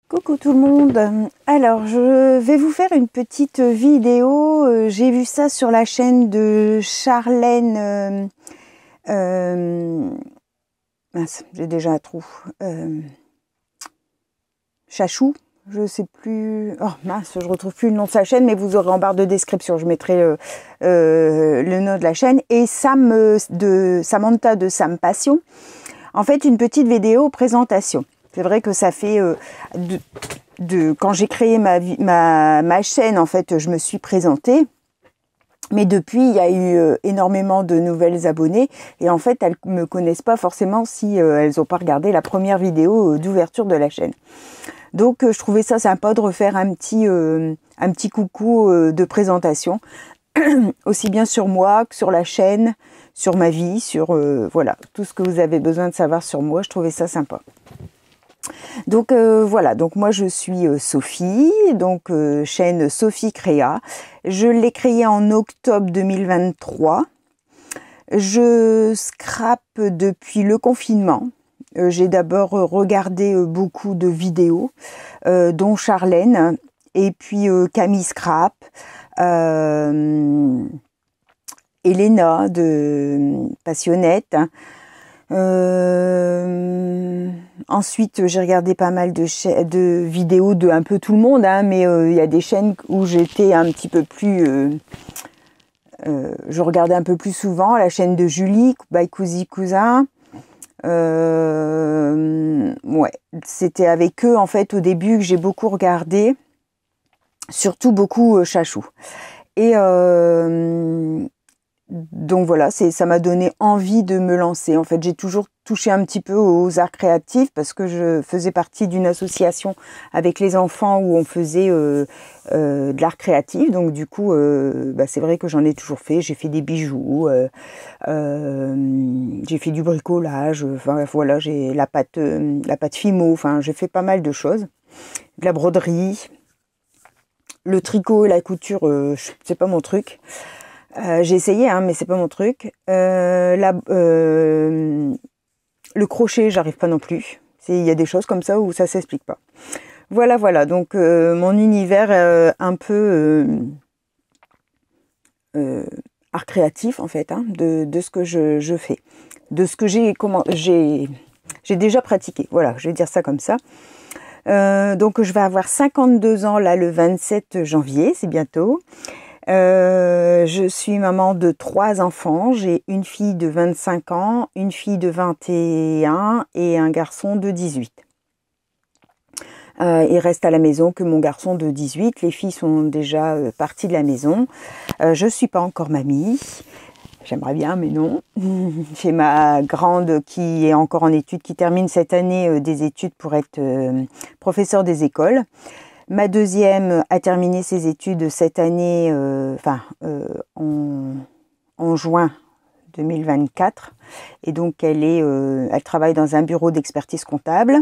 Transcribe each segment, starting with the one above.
Coucou tout le monde. Alors je vais vous faire une petite vidéo. J'ai vu ça sur la chaîne de Charlène. Mince, j'ai déjà un trou. Chachou, je sais plus. Oh mince, je retrouve plus le nom de sa chaîne, mais vous aurez en barre de description. Je mettrai le nom de la chaîne. Et Samantha de Sam Passion. En fait, une petite vidéo présentation. C'est vrai que ça fait quand j'ai créé ma chaîne, en fait, je me suis présentée. Mais depuis, il y a eu énormément de nouvelles abonnées. Et en fait, elles me connaissent pas forcément si elles n'ont pas regardé la première vidéo d'ouverture de la chaîne. Donc, je trouvais ça sympa de refaire un petit coucou de présentation. Aussi bien sur moi que sur la chaîne, sur ma vie, sur voilà, tout ce que vous avez besoin de savoir sur moi. Je trouvais ça sympa. Donc voilà, donc moi je suis Sophie, donc chaîne Sophie Créa. Je l'ai créée en octobre 2023. Je scrape depuis le confinement. J'ai d'abord regardé beaucoup de vidéos, dont Charlène, et puis Camille Scrap, Elena de Passionnette. Ensuite, j'ai regardé pas mal de vidéos de un peu tout le monde, hein, mais il y a des chaînes où j'étais un petit peu plus... je regardais un peu plus souvent, la chaîne de Julie, by Cousi Cousin. Ouais, c'était avec eux, en fait, au début, que j'ai beaucoup regardé. Surtout beaucoup Chachou. Et... donc voilà, ça m'a donné envie de me lancer. En fait, j'ai toujours touché un petit peu aux arts créatifs parce que je faisais partie d'une association avec les enfants où on faisait de l'art créatif. Donc du coup, c'est vrai que j'en ai toujours fait. J'ai fait des bijoux, j'ai fait du bricolage. Enfin voilà, j'ai la pâte Fimo. Enfin, j'ai fait pas mal de choses, de la broderie, le tricot, la couture. C'est pas mon truc. J'ai essayé, hein, mais c'est pas mon truc. Le crochet, j'arrive pas non plus. Il y a des choses comme ça où ça s'explique pas. Voilà. Donc mon univers un peu art créatif en fait, hein, de ce que je fais, de ce que j'ai déjà pratiqué. Voilà, je vais dire ça comme ça. Donc je vais avoir 52 ans là le 27 janvier, c'est bientôt. Je suis maman de 3 enfants. J'ai une fille de 25 ans, une fille de 21 et un garçon de 18. Il reste à la maison que mon garçon de 18. Les filles sont déjà parties de la maison. Je suis pas encore mamie. J'aimerais bien, mais non. J'ai ma grande qui est encore en études, qui termine cette année des études pour être professeure des écoles. Ma deuxième a terminé ses études cette année, en juin 2024. Et donc, elle travaille dans un bureau d'expertise comptable.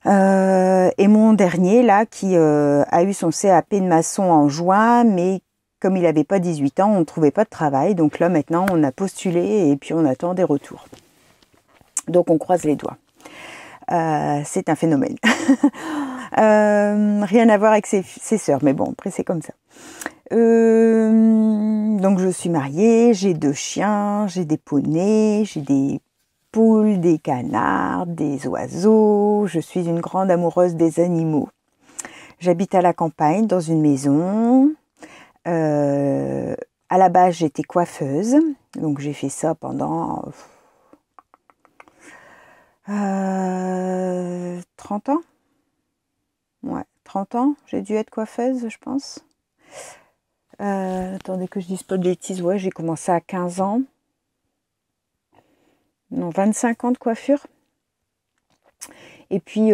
Et mon dernier, là, qui a eu son CAP de maçon en juin, mais comme il n'avait pas 18 ans, on ne trouvait pas de travail. Donc là, maintenant, on a postulé et puis on attend des retours. Donc, on croise les doigts. C'est un phénomène. Rien à voir avec ses sœurs, mais bon, après c'est comme ça. Donc je suis mariée, j'ai 2 chiens, j'ai des poneys, j'ai des poules, des canards, des oiseaux. Je suis une grande amoureuse des animaux. J'habite à la campagne, dans une maison. À la base, j'étais coiffeuse, donc j'ai fait ça pendant 30 ans. Ouais, 30 ans, j'ai dû être coiffeuse, je pense. Attendez que je dise pas de bêtises, ouais, j'ai commencé à 15 ans. Non, 25 ans de coiffure. Et puis,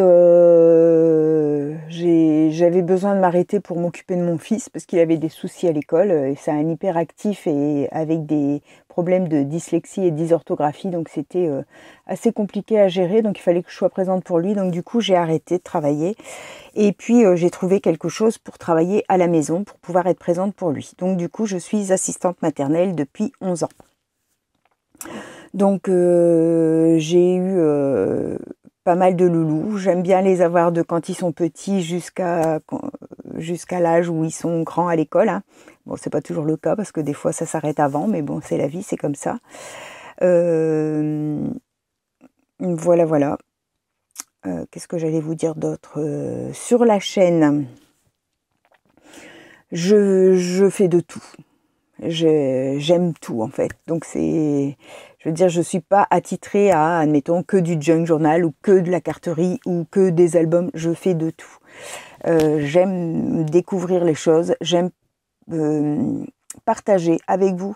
j'avais besoin de m'arrêter pour m'occuper de mon fils parce qu'il avait des soucis à l'école. Et c'est un hyperactif et avec des problèmes de dyslexie et dysorthographie. Donc, c'était assez compliqué à gérer. Donc, il fallait que je sois présente pour lui. Donc, du coup, j'ai arrêté de travailler. Et puis, j'ai trouvé quelque chose pour travailler à la maison, pour pouvoir être présente pour lui. Donc, du coup, je suis assistante maternelle depuis 11 ans. Donc, j'ai eu pas mal de loulous. J'aime bien les avoir de quand ils sont petits jusqu'à l'âge où ils sont grands à l'école. Hein. Bon, c'est pas toujours le cas parce que des fois ça s'arrête avant, mais bon, c'est la vie, c'est comme ça. Voilà, voilà. Qu'est-ce que j'allais vous dire d'autre sur la chaîne, je fais de tout. J'aime tout en fait. Donc je veux dire, je suis pas attitrée à, admettons, que du junk journal ou que de la carterie ou que des albums. Je fais de tout. J'aime découvrir les choses. J'aime partager avec vous.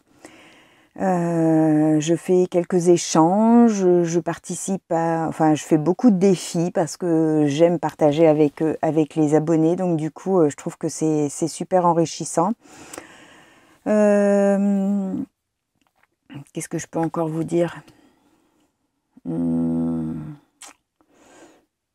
Je fais quelques échanges, je participe enfin, je fais beaucoup de défis parce que j'aime partager avec les abonnés. Donc du coup, je trouve que c'est super enrichissant. Qu'est-ce que je peux encore vous dire?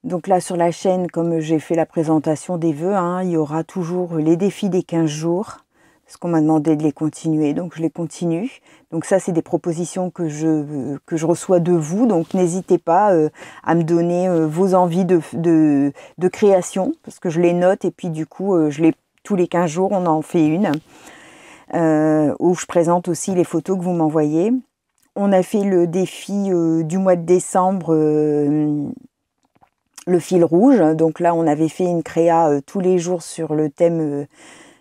Donc là, sur la chaîne, comme j'ai fait la présentation des vœux, hein, il y aura toujours les défis des 15 jours. Parce qu'on m'a demandé de les continuer, donc je les continue. Donc ça, c'est des propositions que je reçois de vous. Donc n'hésitez pas à me donner vos envies de création, parce que je les note et puis du coup, tous les 15 jours, on en fait une. Où je présente aussi les photos que vous m'envoyez. On a fait le défi du mois de décembre, le fil rouge. Donc là, on avait fait une créa tous les jours sur le thème...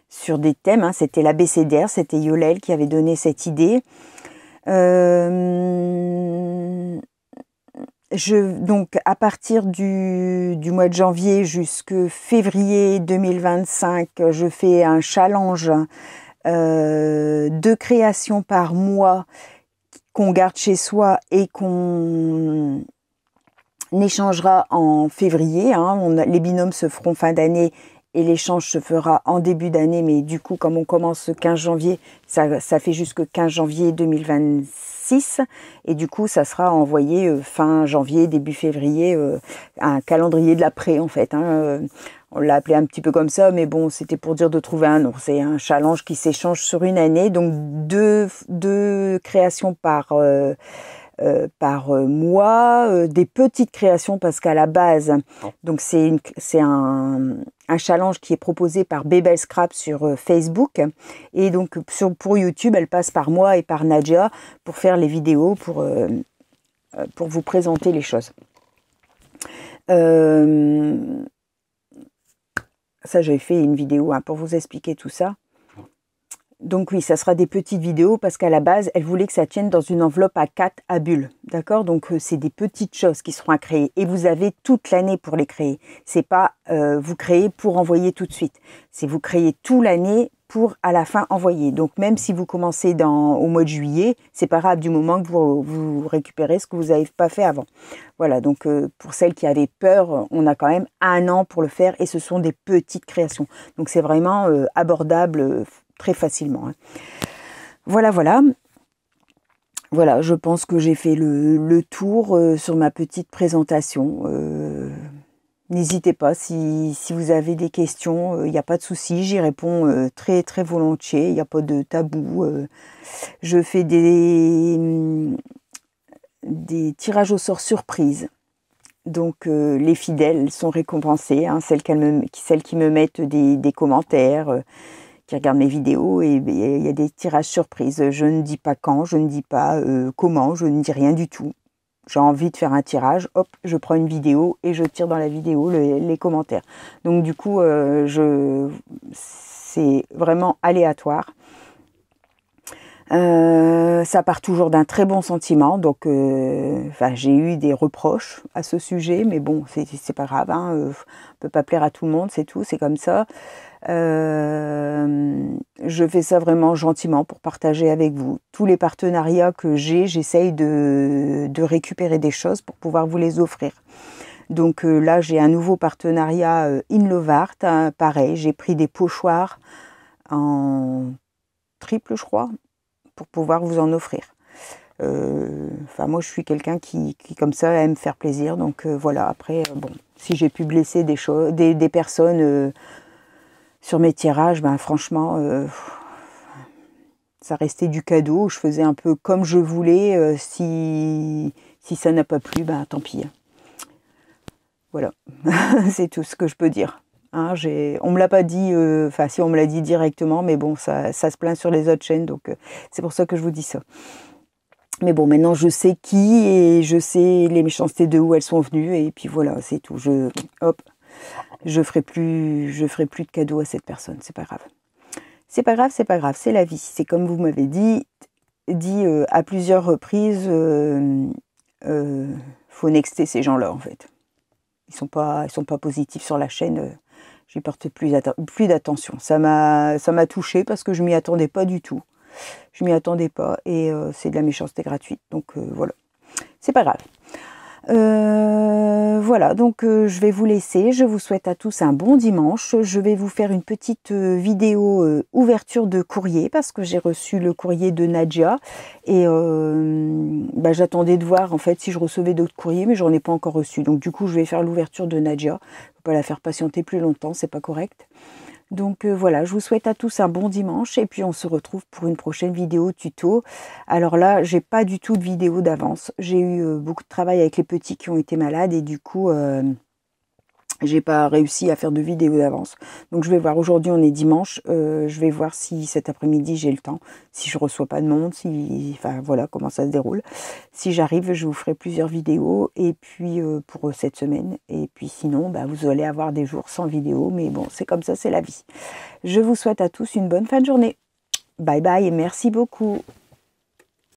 sur des thèmes, hein. C'était l'ABCDR, c'était Yolel qui avait donné cette idée. Donc à partir du mois de janvier jusqu'à février 2025, je fais un challenge de création par mois qu'on garde chez soi et qu'on échangera en février. Hein. Les binômes se feront fin d'année et l'échange se fera en début d'année, mais du coup, comme on commence le 15 janvier, ça fait jusqu'au 15 janvier 2026, et du coup, ça sera envoyé fin janvier, début février, un calendrier de l'après, en fait. Hein. On l'a appelé un petit peu comme ça, mais bon, c'était pour dire de trouver un nom. C'est un challenge qui s'échange sur une année, donc deux créations par mois, des petites créations parce qu'à la base, donc c'est un challenge qui est proposé par Bebel Scrap sur Facebook, et donc pour YouTube, elle passe par moi et par Nadia pour faire les vidéos, pour vous présenter les choses. Ça, j'ai fait une vidéo pour vous expliquer tout ça. Donc oui, ça sera des petites vidéos parce qu'à la base, elle voulait que ça tienne dans une enveloppe A4 à bulles. D'accord? Donc c'est des petites choses qui seront à créer. Et vous avez toute l'année pour les créer. C'est pas vous créez pour envoyer tout de suite. C'est vous créez toute l'année pour à la fin envoyer. Donc même si vous commencez au mois de juillet, c'est pas grave du moment que vous récupérez ce que vous n'avez pas fait avant. Voilà, donc pour celles qui avaient peur, on a quand même 1 an pour le faire et ce sont des petites créations. Donc c'est vraiment abordable très facilement. Hein. Voilà, voilà. Voilà, je pense que j'ai fait le tour sur ma petite présentation. N'hésitez pas, si vous avez des questions, il n'y a pas de souci, j'y réponds très très volontiers, il n'y a pas de tabou. Je fais des tirages au sort surprises. Donc les fidèles sont récompensés, hein, celles qui me mettent des commentaires, qui regardent mes vidéos, et il y a des tirages surprises. Je ne dis pas quand, je ne dis pas comment, je ne dis rien du tout. J'ai envie de faire un tirage, hop, je prends une vidéo et je tire dans la vidéo les commentaires. Donc du coup, c'est vraiment aléatoire. Ça part toujours d'un très bon sentiment, donc j'ai eu des reproches à ce sujet, mais bon, c'est pas grave, hein, on peut pas plaire à tout le monde, c'est tout, c'est comme ça. Je fais ça vraiment gentiment pour partager avec vous. Tous les partenariats que j'essaye de récupérer des choses pour pouvoir vous les offrir. Donc là, j'ai un nouveau partenariat Inlovart, hein, pareil, j'ai pris des pochoirs en triple, je crois, pour pouvoir vous en offrir. Moi, je suis quelqu'un qui comme ça aime faire plaisir, donc voilà. Après, bon, si j'ai pu blesser des personnes sur mes tirages, franchement, ça restait du cadeau. Je faisais un peu comme je voulais. Si ça n'a pas plu, tant pis. Voilà, c'est tout ce que je peux dire. Hein, on me l'a pas dit, enfin si on me l'a dit directement, mais bon, ça se plaint sur les autres chaînes, donc c'est pour ça que je vous dis ça. Mais bon, maintenant je sais qui et je sais les méchancetés de où elles sont venues, et puis voilà, c'est tout. Hop, je ferai plus de cadeaux à cette personne, c'est pas grave. C'est pas grave, c'est pas grave, c'est la vie. C'est comme vous m'avez dit à plusieurs reprises, faut nexter ces gens-là en fait. Ils sont pas positifs sur la chaîne. J'y porte plus d'attention. Ça m'a touchée parce que je m'y attendais pas du tout. Je m'y attendais pas et c'est de la méchanceté gratuite. Donc voilà, c'est pas grave. Voilà, donc je vais vous laisser. Je vous souhaite à tous un bon dimanche. Je vais vous faire une petite vidéo ouverture de courrier parce que j'ai reçu le courrier de Nadia et j'attendais de voir en fait si je recevais d'autres courriers, mais j'en ai pas encore reçu. Donc du coup, je vais faire l'ouverture de Nadia. Je ne peux pas la faire patienter plus longtemps, c'est pas correct. Donc voilà, je vous souhaite à tous un bon dimanche et puis on se retrouve pour une prochaine vidéo tuto. Alors là, j'ai pas du tout de vidéo d'avance. J'ai eu beaucoup de travail avec les petits qui ont été malades et du coup, j'ai pas réussi à faire de vidéo d'avance. Donc je vais voir, aujourd'hui on est dimanche, je vais voir si cet après-midi j'ai le temps, si je reçois pas de monde, enfin voilà comment ça se déroule. Si j'arrive, je vous ferai plusieurs vidéos et puis pour cette semaine. Et puis sinon, vous allez avoir des jours sans vidéo, mais bon, c'est comme ça, c'est la vie. Je vous souhaite à tous une bonne fin de journée. Bye bye et merci beaucoup.